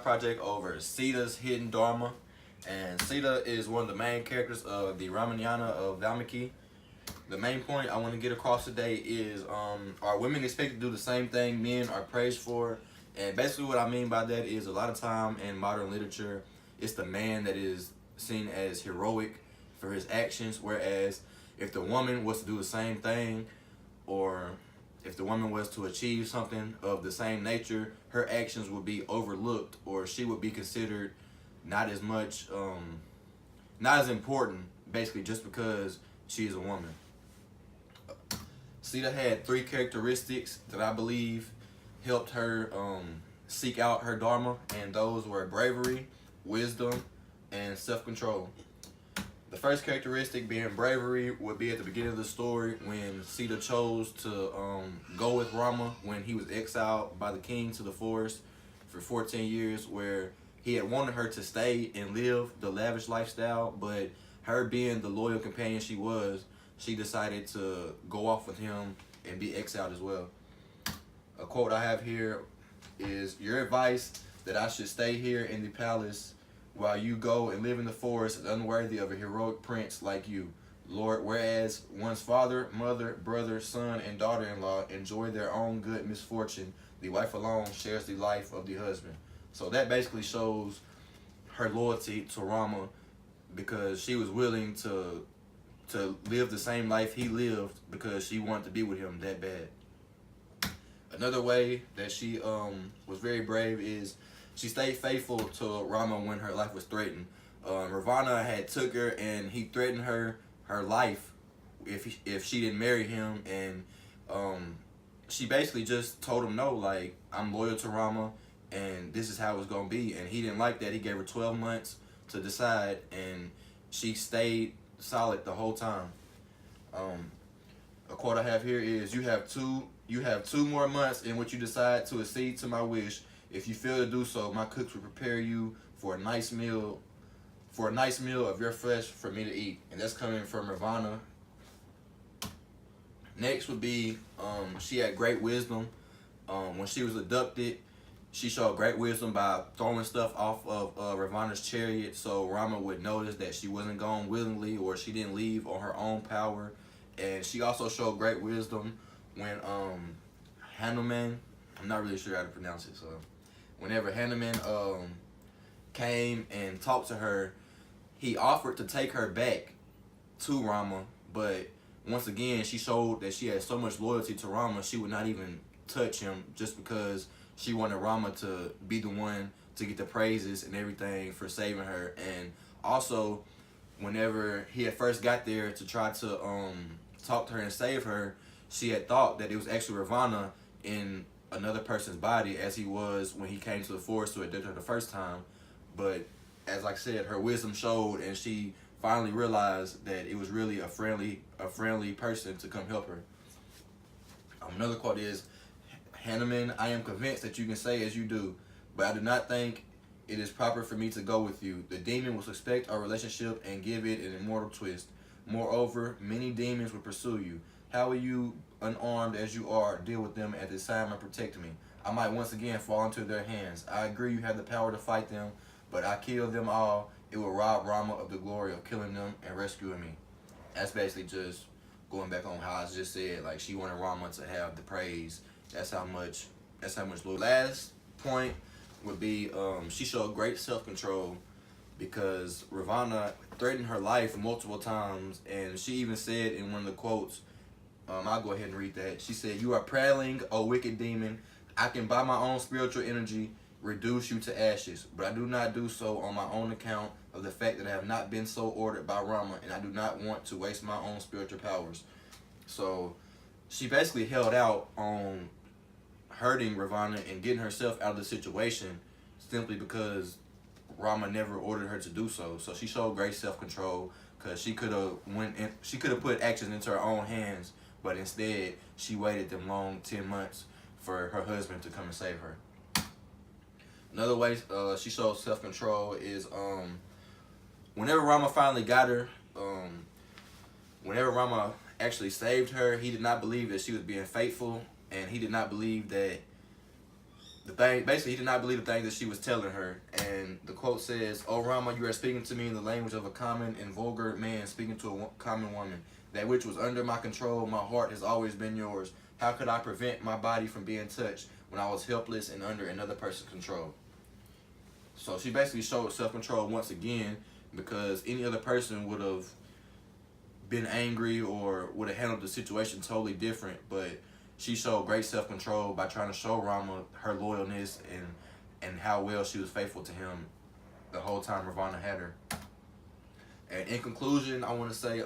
project over Sita's hidden Dharma. And Sita is one of the main characters of the Ramayana of Valmiki. The main point I want to get across today is are women expected to do the same thing men are praised for? And basically what I mean by that is a lot of time in modern literature, it's the man that is seen as heroic for his actions, whereas if the woman was to do the same thing, or if the woman was to achieve something of the same nature, her actions would be overlooked, or she would be considered not as much, not as important, basically just because she is a woman. Sita had 3 characteristics that I believe helped her seek out her Dharma, and those were bravery, wisdom, and self-control. The first characteristic being bravery would be at the beginning of the story when Sita chose to go with Rama when he was exiled by the king to the forest for 14 years, where he had wanted her to stay and live the lavish lifestyle, but her being the loyal companion she was, she decided to go off with him and be exiled as well. A quote I have here is, "Your advice that I should stay here in the palace while you go and live in the forest is unworthy of a heroic prince like you, Lord, whereas one's father, mother, brother, son, and daughter-in-law enjoy their own good misfortune, the wife alone shares the life of the husband." So that basically shows her loyalty to Rama, because she was willing to live the same life he lived because she wanted to be with him that bad. Another way that she was very brave is she stayed faithful to Rama when her life was threatened. Ravana had took her and he threatened her life if she didn't marry him, and she basically just told him no, like, I'm loyal to Rama and this is how it's gonna be. And he didn't like that. He gave her 12 months to decide, and she stayed solid the whole time. A quote I have here is, you have two more months in which you decide to accede to my wish. If you fail to do so, my cooks will prepare you for a nice meal of your flesh for me to eat. And that's coming from Ravana. Next would be she had great wisdom. When she was abducted, she showed great wisdom by throwing stuff off of Ravana's chariot, so Rama would notice that she wasn't gone willingly, or she didn't leave on her own power. And she also showed great wisdom when Hanuman, I'm not really sure how to pronounce it, so whenever Hanuman came and talked to her, he offered to take her back to Rama, but once again she showed that she had so much loyalty to Rama, she would not even touch him just because she wanted Rama to be the one to get the praises and everything for saving her. And also, whenever he had first got there to try to talk to her and save her, she had thought that it was actually Ravana in another person's body, as he was when he came to the forest to abduct her the first time. But as I said, her wisdom showed, and she finally realized that it was really a friendly person to come help her. Another quote is, Hanuman, I am convinced that you can say as you do, but I do not think it is proper for me to go with you. The demon will suspect our relationship and give it an immortal twist. Moreover, many demons will pursue you. How will you, unarmed as you are, deal with them at this time and protect me? I might once again fall into their hands. I agree you have the power to fight them, but I kill them all. It will rob Rama of the glory of killing them and rescuing me. That's basically just going back on how I just said, like, she wanted Rama to have the praise. That's how much loyalty. Last point would be she showed great self-control, because Ravana threatened her life multiple times, and she even said in one of the quotes, I'll go ahead and read that. She said, "You are prattling, O wicked demon. I can by my own spiritual energy reduce you to ashes, but I do not do so on my own account of the fact that I have not been so ordered by Rama, and I do not want to waste my own spiritual powers." So she basically held out on hurting Ravana and getting herself out of the situation simply because Rama never ordered her to do so. So she showed great self-control, because she could have put actions into her own hands, but instead she waited them long 10 months for her husband to come and save her. Another way she showed self-control is whenever Rama finally got her, whenever Rama actually saved her, he did not believe that she was being faithful, and he did not believe that the thing, basically, he did not believe the thing that she was telling her. And the quote says, "O Rama, you are speaking to me in the language of a common and vulgar man speaking to a common woman. That which was under my control, my heart has always been yours. How could I prevent my body from being touched when I was helpless and under another person's control?" So she basically showed self-control once again, because any other person would have been angry or would have handled the situation totally different. But she showed great self-control by trying to show Rama her loyalness and how well she was faithful to him the whole time Ravana had her. And in conclusion, I want to say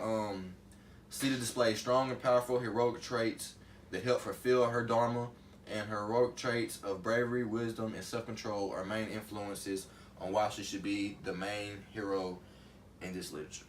Sita displayed strong and powerful heroic traits that help fulfill her Dharma, and her heroic traits of bravery, wisdom, and self-control are main influences on why she should be the main hero in this literature.